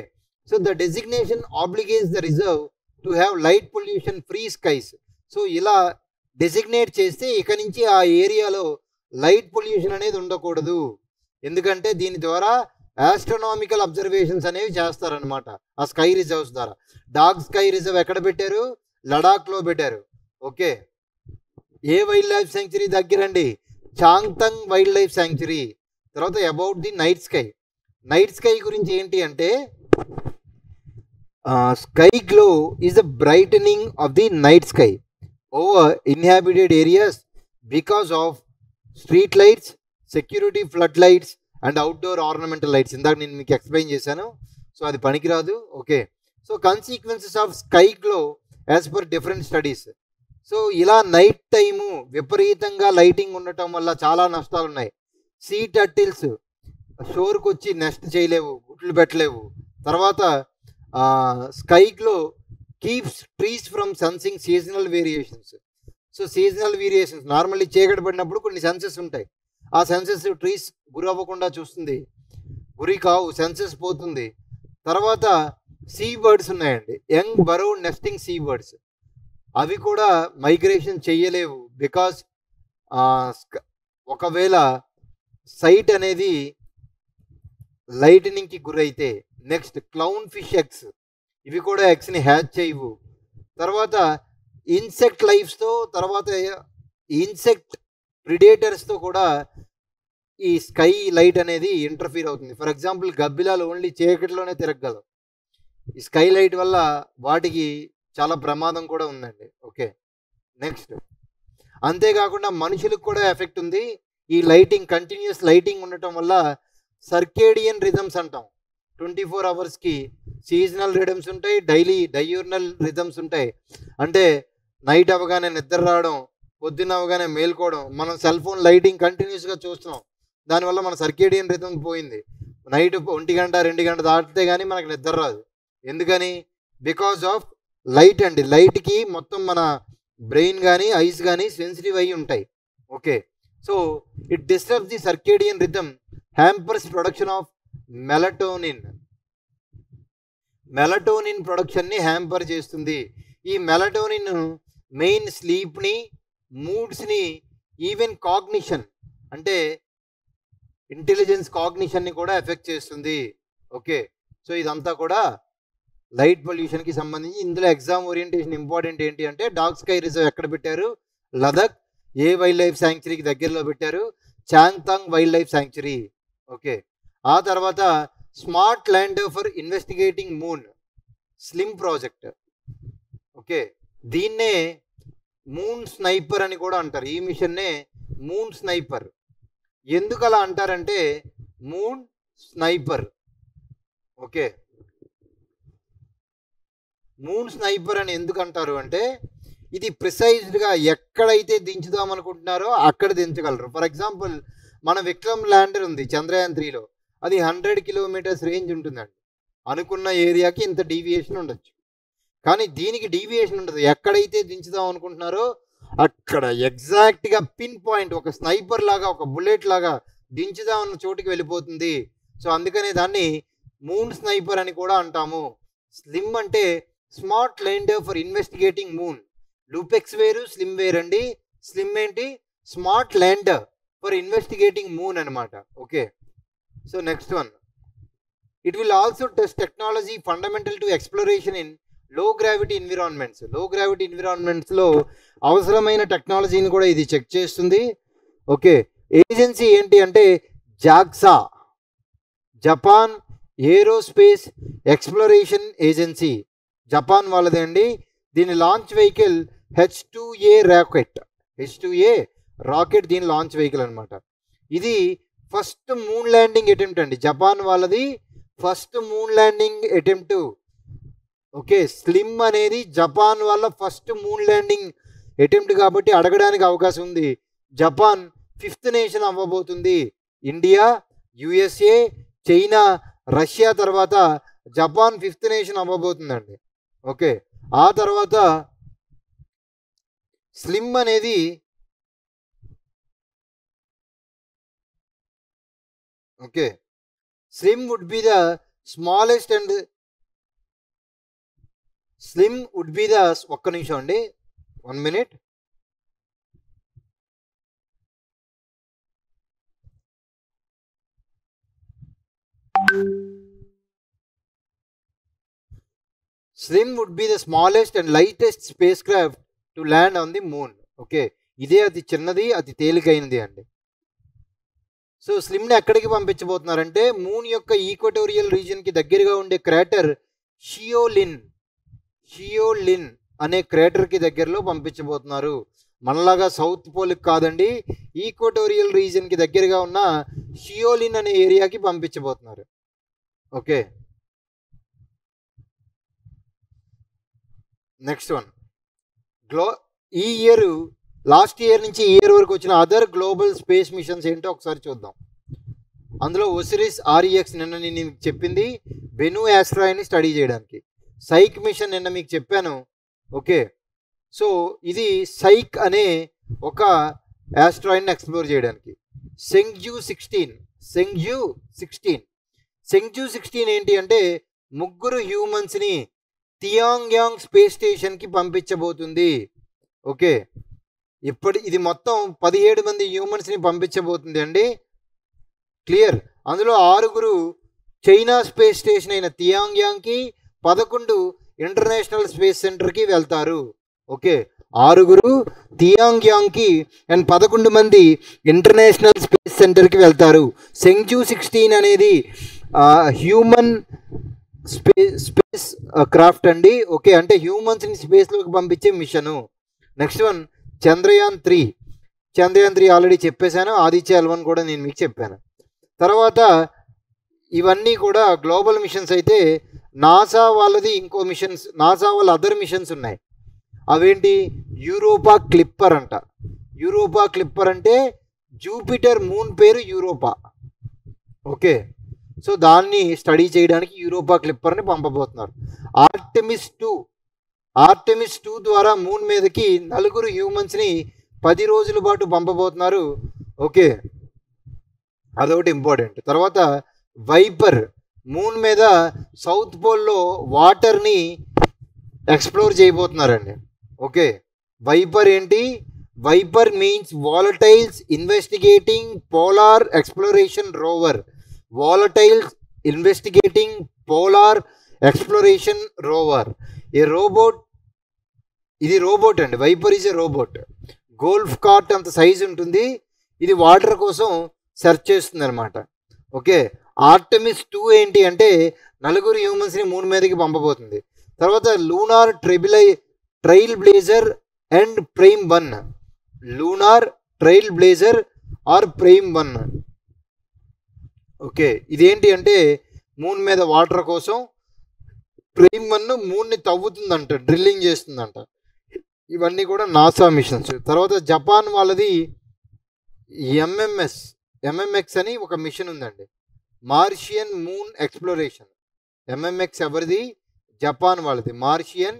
so the designation obligates the reserve to have light pollution free skies. So ఇలా డెసిగ్నేట్ చేస్తే ఇక నుంచి ఆ ఏరియాలో లైట్ పొల్యూషన్ అనేది ఉండకూడదు. ఎందుకంటే దీని ద్వారా ఆస్ట్రోనామికల్ అబ్జర్వేషన్స్ అనేవి చేస్తారనమాట ఆ స్కై రిజర్వ్స్ ద్వారా. డార్క్ స్కై రిజర్వ్ ఎక్కడ పెట్టారు? లడాఖ్లో పెట్టారు. ఓకే, ఏ వైల్డ్ లైఫ్ శాంక్చురీ దగ్గరండి? Changthang wildlife sanctuary. తర్వాత about the night sky. Night sky గురించి ఏంటి అంటే, sky glow is the brightening of the night sky over inhabited areas because of street lights, security flood lights and outdoor ornamental lights. ఇందాక నేను మీకు explain చేశాను, so అది పనికిరాదు. Okay, so consequences of sky glow as per different studies. So ఇలా night time విపరీతంగా lighting ఉండటం వల్ల చాలా నష్టాలు ఉన్నాయి. సీ టర్టిల్స్ షోర్కి వచ్చి నెస్ట్ చేయలేవు, గుడ్లు పెట్టలేవు. తర్వాత sky glow keeps trees from sensing seasonal variations. So seasonal variations, normally చీకటి పడినప్పుడు కొన్ని సెన్సెస్ ఉంటాయి, ఆ సెన్సెస్ ట్రీస్ గురి అవ్వకుండా చూస్తుంది, గురి కావు, సెన్సెస్ పోతుంది. తర్వాత సీ బర్డ్స్ ఉన్నాయండి, యంగ్ బరో నెస్టింగ్ సీ బర్డ్స్, అవి కూడా మైగ్రేషన్ చెయ్యలేవు బికాస్ ఒకవేళ సైట్ అనేది లైటనింగ్కి గురైతే. నెక్స్ట్ క్లౌన్ ఫిష్ ఎగ్స్, ఇవి కూడా ఎగ్స్ని హ్యాచ్ చేయవు. తర్వాత ఇన్సెక్ట్ లైఫ్స్తో, తర్వాత ఇన్సెక్ట్ ప్రిడేటర్స్తో కూడా ఈ స్కై లైట్ అనేది ఇంటర్ఫీర్ అవుతుంది. ఫర్ ఎగ్జాంపుల్ గబ్బిలాలు ఓన్లీ చీకటిలోనే తిరగలవు, ఈ స్కై లైట్ వల్ల వాటికి చాలా ప్రమాదం కూడా ఉందండి. ఓకే, నెక్స్ట్ అంతేకాకుండా మనుషులకు కూడా ఎఫెక్ట్ ఉంది. ఈ లైటింగ్, కంటిన్యూస్ లైటింగ్ ఉండటం వల్ల సర్కేడియన్ రిథమ్స్ అంటాం, 24 అవర్స్కి సీజనల్ రిథమ్స్ ఉంటాయి, డైలీ డయూర్నల్ రిథమ్స్ ఉంటాయి. అంటే నైట్ అవగానే నిద్ర రావడం, పొద్దున్న అవగానే మేల్కోవడం. మనం సెల్ ఫోన్ లైటింగ్ కంటిన్యూస్గా చూస్తున్నాం, దానివల్ల మన సర్కేడియన్ రిథమ్ పోయింది. నైట్ 1 గంట 2 గంట దాటితే కానీ మనకు నిద్ర రాదు. ఎందుకని? బికాజ్ ఆఫ్ లైట్ అండి. లైట్కి మొత్తం మన బ్రెయిన్ కానీ ఐస్ కానీ సెన్సిటివ్ అయి ఉంటాయి. Okay, so it disturbs the circadian rhythm, hampers production of melatonin. Melatonin ప్రొడక్షన్ని హ్యాంపర్ చేస్తుంది. ఈ మెలటోనిన్ మెయిన్ స్లీప్ని, మూడ్స్ని, ఈవెన్ కాగ్నిషన్ అంటే ఇంటెలిజెన్స్, కాగ్నిషన్ని కూడా ఎఫెక్ట్ చేస్తుంది. ఓకే, సో ఇదంతా కూడా లైట్ పొల్యూషన్కి సంబంధించి. ఇందులో ఎగ్జామ్ ఓరియంటేషన్ ఇంపార్టెంట్ ఏంటి అంటే, డార్క్ స్కై రిజర్వ్ ఎక్కడ పెట్టారు? లదాఖ్. ఏ వైల్డ్ లైఫ్ శాంక్చురీకి దగ్గరలో పెట్టారు? Changthang wild life sanctuary. Okay, ఆ తర్వాత smart lander for investigating moon, slim project. Okay, దీన్నే మూన్ స్నైపర్ అని కూడా అంటారు. ఈ మిషన్నే మూన్ స్నైపర్. ఎందుకు అలా అంటారంటే moon sniper. Okay, moon sniper అని ఎందుకు అంటారు అంటే ఇది ప్రిసైజ్డ్గా ఎక్కడైతే దించుదాం అనుకుంటున్నారో అక్కడ దించగలరు. ఫర్ ఎగ్జాంపుల్ మన విక్రమ్ ల్యాండర్ ఉంది చంద్రయాన్ 3లో, అది 100 కిలోమీటర్స్ రేంజ్ ఉంటుందండి. అనుకున్న ఏరియాకి ఇంత డీవియేషన్ ఉండొచ్చు, కానీ దీనికి డీవియేషన్ ఉండదు. ఎక్కడైతే దించుదాం అనుకుంటున్నారో అక్కడ ఎగ్జాక్ట్గా పిన్ పాయింట్, ఒక స్నైపర్ లాగా, ఒక బుల్లెట్ లాగా దించుదాం అన్న చోటుకి వెళ్ళిపోతుంది. సో అందుకనే దాన్ని మూన్ స్నైపర్ అని కూడా అంటాము. స్లిమ్ అంటే smart lander for investigating moon. LUPEX వేరు, స్లిమ్ వేరండి. స్లిమ్ ఏంటి? Smart lander for investigating moon అనమాట. Okay, so next one, it will also test technology fundamental to exploration in low gravity environments. Low gravity ఎన్విరాన్మెంట్స్లో అవసరమైన టెక్నాలజీని కూడా ఇది check చేస్తుంది. ఓకే, ఏజెన్సీ ఏంటి అంటే JAXA, Japan aerospace exploration agency, Japan వాళ్ళదే అండి. దీని launch vehicle H2A rocket. H2A rocket దీని లాంచ్ వెహికల్ అనమాట. ఇది ఫస్ట్ మూన్ ల్యాండింగ్ అటెంప్ట్ అండి, జపాన్ వాళ్ళది first moon landing attempt. Okay, SLIM అనేది జపాన్ వాళ్ళ ఫస్ట్ మూన్ ల్యాండింగ్ అటెంప్ట్ కాబట్టి అడగడానికి అవకాశం ఉంది. జపాన్ 5th నేషన్ అవ్వబోతుంది. ఇండియా, USA, చైనా, రష్యా తర్వాత జపాన్ 5th నేషన్ అవ్వబోతుందండి. ఓకే, ఆ తర్వాత స్లిమ్ అనేది okay, SLIM would be the smallest and SLIM would be the, ఒక్క నిమిషం అండి, 1 minute. SLIM would be the smallest and lightest spacecraft to land on the moon. Okay, ఇదే అతి చిన్నది, అతి తేలికైనది అండి. సో స్లిమ్ని ఎక్కడికి పంపించబోతున్నారంటే మూన్ యొక్క ఈక్వటోరియల్ రీజియన్కి దగ్గరగా ఉండే క్రాటర్ షియోలిన్ అనే క్రాటర్కి దగ్గరలో పంపించబోతున్నారు. మనలాగా సౌత్ పోల్కి కాదండి, ఈక్వటోరియల్ రీజియన్కి దగ్గరగా ఉన్న షియోలిన్ అనే ఏరియాకి పంపించబోతున్నారు. ఓకే, నెక్స్ట్ వన్, ఈ ఇయర్, లాస్ట్ ఇయర్ నుంచి ఈ ఇయర్ వరకు వచ్చిన అదర్ గ్లోబల్ స్పేస్ మిషన్స్ ఏంటో ఒకసారి చూద్దాం. అందులో ఒసిరిస్ REX నిన్న నేను మీకు చెప్పింది బెను ఆస్ట్రాయిడ్ని స్టడీ చేయడానికి. సైక్ మిషన్ నిన్న మీకు చెప్పాను. ఓకే, సో ఇది సైక్ అనే ఒక ఆస్ట్రాయిడ్ని ఎక్స్ప్లోర్ చేయడానికి. సెంగ్జూ 16 ఏంటి అంటే ముగ్గురు హ్యూమన్స్ని తియాంగ్యాంగ్ స్పేస్ స్టేషన్కి పంపించబోతుంది. ఓకే, ఇది మొత్తం 17 మంది హ్యూమన్స్ని పంపించబోతుంది అండి. క్లియర్? అందులో 6 చైనా స్పేస్ స్టేషన్ అయిన తియాంగ్యాంగ్కి, 11 ఇంటర్నేషనల్ స్పేస్ సెంటర్కి వెళ్తారు. ఓకే, 6 తియాంగ్యాంగ్కి అండ్ 11 మంది ఇంటర్నేషనల్ స్పేస్ సెంటర్కి వెళ్తారు. సెంగ్జూ 16 అనేది హ్యూమన్ స్పేస్ క్రాఫ్ట్ అండి. ఓకే, అంటే హ్యూమన్స్ని స్పేస్లోకి పంపించే మిషను. నెక్స్ట్ వన్, చంద్రయాన్ 3 ఆల్రెడీ చెప్పేశాను. ఆదిత్య L1 కూడా నేను మీకు చెప్పాను. తర్వాత ఇవన్నీ కూడా గ్లోబల్ మిషన్స్ అయితే నాసా వాళ్ళది ఇంకో మిషన్స్, నాసా వాళ్ళ అదర్ మిషన్స్ ఉన్నాయి. అవేంటి? యూరోపా క్లిప్పర్ అంట. యూరోపా క్లిప్పర్ అంటే జూపిటర్ మూన్ పేరు యూరోపా. ఓకే, సో దాన్ని స్టడీ చేయడానికి యూరోపా క్లిప్పర్ని పంపబోతున్నారు. ఆర్టెమిస్ 2 ద్వారా మూన్ మీదకి 4 హ్యూమన్స్ని 10 రోజుల పాటు పంపబోతున్నారు. ఓకే, అదొకటి ఇంపార్టెంట్. తర్వాత వైపర్ మూన్ మీద సౌత్ పోల్లో వాటర్ని ఎక్స్ప్లోర్ చేయబోతున్నారండి. ఓకే, వైపర్ ఏంటి? VIPER means volatiles investigating polar exploration rover. Volatiles investigating polar exploration rover. A robot, ఇది రోబోట్ అండి. VIPER is a robot. Golf cart అంత సైజ్ ఉంటుంది. ఇది వాటర్ కోసం సెర్చ్ చేస్తుంది అనమాట. ఓకే, ఆర్టెమిస్ 2 ఏంటి అంటే 4 హ్యూమన్స్ని మూన్ మీదకి పంపబోతుంది. తర్వాత lunar trailblazer and prime 1. Lunar trailblazer are prime 1. Okay, ఇదేంటి అంటే మూన్ మీద వాటర్ కోసం ప్రైమ్ 1 మూన్ని తవ్వుతుందంట, డ్రిల్లింగ్ చేస్తుందంట. ఇవన్నీ కూడా నాసా మిషన్స్. తర్వాత జపాన్ వాళ్ళది ఎంఎంఎక్స్ అని ఒక మిషన్ ఉందండి, మార్షియన్ మూన్ ఎక్స్ప్లోరేషన్. ఎంఎంఎక్స్ ఎవరిది? జపాన్ వాళ్ళది, Martian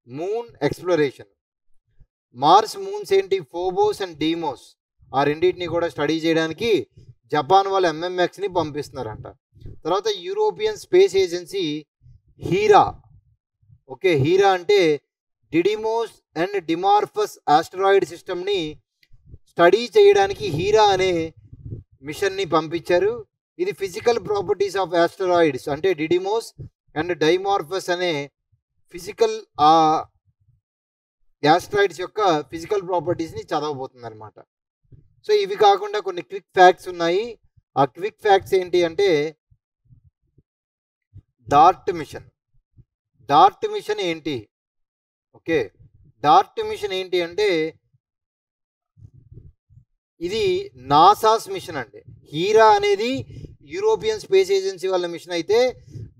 moon exploration. Mars moons ఏంటి? Phobos and Deimos. ఆ రెండింటిని కూడా స్టడీ చేయడానికి జపాన్ వాళ్ళు ఎంఎంఎక్స్ని పంపిస్తున్నారంట. తర్వాత European space agency Hera. Okay, Hera అంటే డిడిమోస్ అండ్ డిమార్ఫస్ ఆస్ట్రాయిడ్ సిస్టమ్ని స్టడీ చేయడానికి హీరా అనే మిషన్ని పంపించారు. ఇది ఫిజికల్ ప్రాపర్టీస్ ఆఫ్ ఆస్ట్రాయిడ్స్ అంటే డిడిమోస్ అండ్ డైమార్ఫస్ అనే ఫిజికల్ ఆస్ట్రాయిడ్స్ యొక్క ఫిజికల్ ప్రాపర్టీస్ని చదవబోతుంది అనమాట. సో ఇవి కాకుండా కొన్ని క్విక్ ఫ్యాక్ట్స్ ఉన్నాయి. ఆ క్విక్ ఫ్యాక్ట్స్ ఏంటి అంటే డార్ట్ మిషన్ ఏంటి? ఓకే, డార్ట్ మిషన్ ఏంటి అంటే ఇది నాసాస్ మిషన్ అండి. హీరా అనేది యూరోపియన్ స్పేస్ ఏజెన్సీ వాళ్ళ మిషన్ అయితే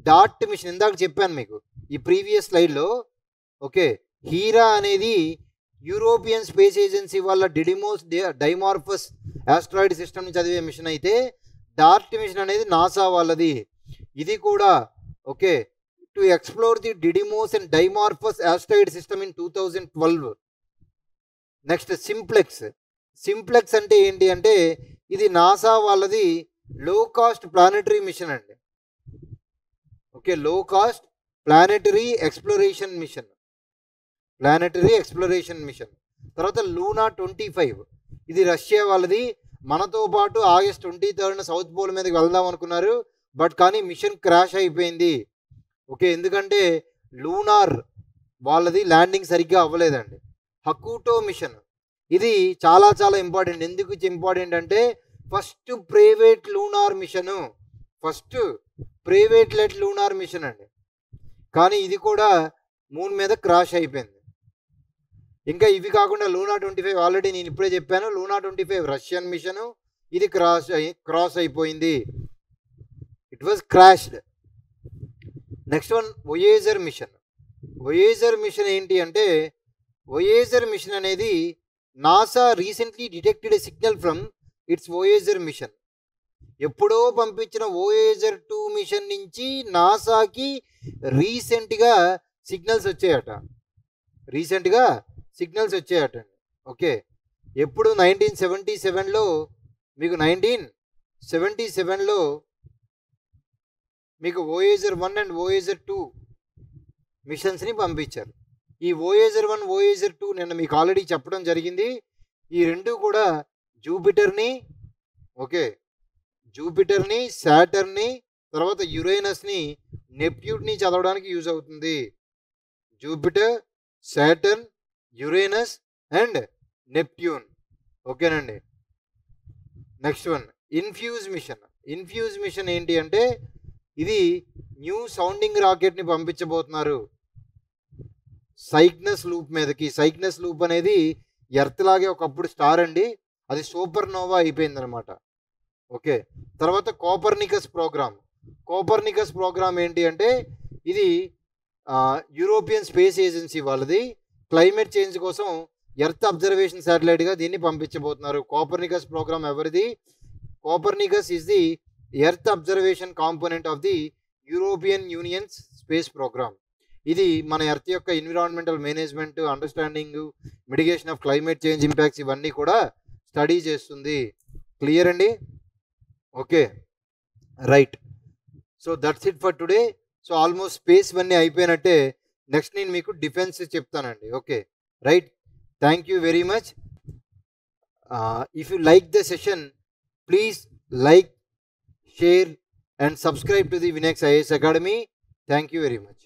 డార్ట్ మిషన్ ఇందాక చెప్పాను మీకు ఈ ప్రీవియస్ స్లైడ్లో. ఓకే, హీరా అనేది యూరోపియన్ స్పేస్ ఏజెన్సీ వాళ్ళ డిడిమోస్ డైమార్ఫస్ ఆస్ట్రాయిడ్ సిస్టమ్ని చదివే మిషన్ అయితే డార్ట్ మిషన్ అనేది నాసా వాళ్ళది. ఇది కూడా okay, to explore the Didymos and Dimorphos asteroid system in 2012. Next SIMPLEx అంటే ఏంటి అంటే ఇది నాసా వాళ్ళది లో కాస్ట్ ప్లానెటరీ మిషన్ అండి. Okay, low cost planetary exploration mission. తర్వాత లూనా 25, ఇది రష్యా వాళ్ళది. మనతో పాటు August 23 సౌత్ పోల్ మీదకి వెళ్దాం అనుకున్నారు, బట్ కానీ మిషన్ క్రాష్ అయిపోయింది. ఓకే, ఎందుకంటే లూనార్ వాళ్ళది ల్యాండింగ్ సరిగ్గా అవ్వలేదండి. హకూటో మిషన్, ఇది చాలా చాలా ఇంపార్టెంట్. ఎందుకు ఇంపార్టెంట్ అంటే ఫస్ట్ ప్రైవేట్ లూనార్ మిషన్ అండి. కానీ ఇది కూడా మూన్ మీద క్రాష్ అయిపోయింది. ఇంకా ఇవి కాకుండా లూనా 25 ఆల్రెడీ నేను ఇప్పుడే చెప్పాను. లూనా 25 రష్యన్ మిషను, ఇది క్రాస్ అయిపోయింది, it was crashed. Next one Voyager mission ఏంటి అంటే వొయేజర్ మిషన్ అనేది NASA recently detected a signal from its Voyager mission. ఎప్పుడో పంపించిన వొయేజర్ 2 మిషన్ నుంచి నాసాకి రీసెంట్గా సిగ్నల్స్ వచ్చాయట. ఓకే, ఎప్పుడు 1977లో మీకు 1977లో మీకు వొయేజర్ 1 అండ్ వొయేజర్ 2 మిషన్స్ని పంపించారు. ఈ వొయేజర్ 1 వొయేజర్ 2 నిన్న మీకు ఆల్రెడీ చెప్పడం జరిగింది. ఈ రెండు కూడా జూపిటర్ని శాటర్న్ని తర్వాత యురేనస్ని నెప్ట్యూన్ని చదవడానికి యూజ్ అవుతుంది. Jupiter, Saturn, Uranus and Neptune. ఓకేనండి. నెక్స్ట్ వన్ ఇన్ఫ్యూజ్ మిషన్ ఏంటి అంటే ఇది న్యూ సౌండింగ్ రాకెట్ని పంపించబోతున్నారు సైగ్నస్ లూప్ మీదకి. సైగ్నస్ లూప్ అనేది ఎర్త్ లాగే ఒకప్పుడు స్టార్ అండి, అది సూపర్ నోవా అయిపోయింది అనమాట. ఓకే, తర్వాత కోపర్నికస్ ప్రోగ్రామ్ ఏంటి అంటే ఇది యూరోపియన్ స్పేస్ ఏజెన్సీ వాళ్ళది. క్లైమేట్ చేంజ్ కోసం ఎర్త్ అబ్జర్వేషన్ శాటిలైట్గా దీన్ని పంపించబోతున్నారు. కోపర్నికస్ ప్రోగ్రామ్ ఎవరిది? Copernicus is the earth observation component of the European Union's space program. ఇది మన ఎర్త్ యొక్క environmental management, understanding, mitigation of climate change impacts ఇవన్నీ కూడా స్టడీ చేస్తుంది. క్లియర్ అండి? Okay, right. So that's it for today. So almost space ఇవన్నీ అయిపోయినట్టే. నెక్స్ట్ నేను మీకు డిఫెన్స్ చెప్తానండి. Okay, right. Thank you very much. If you like the session, please like, share and subscribe to the Vinex IAS Academy. Thank you very much.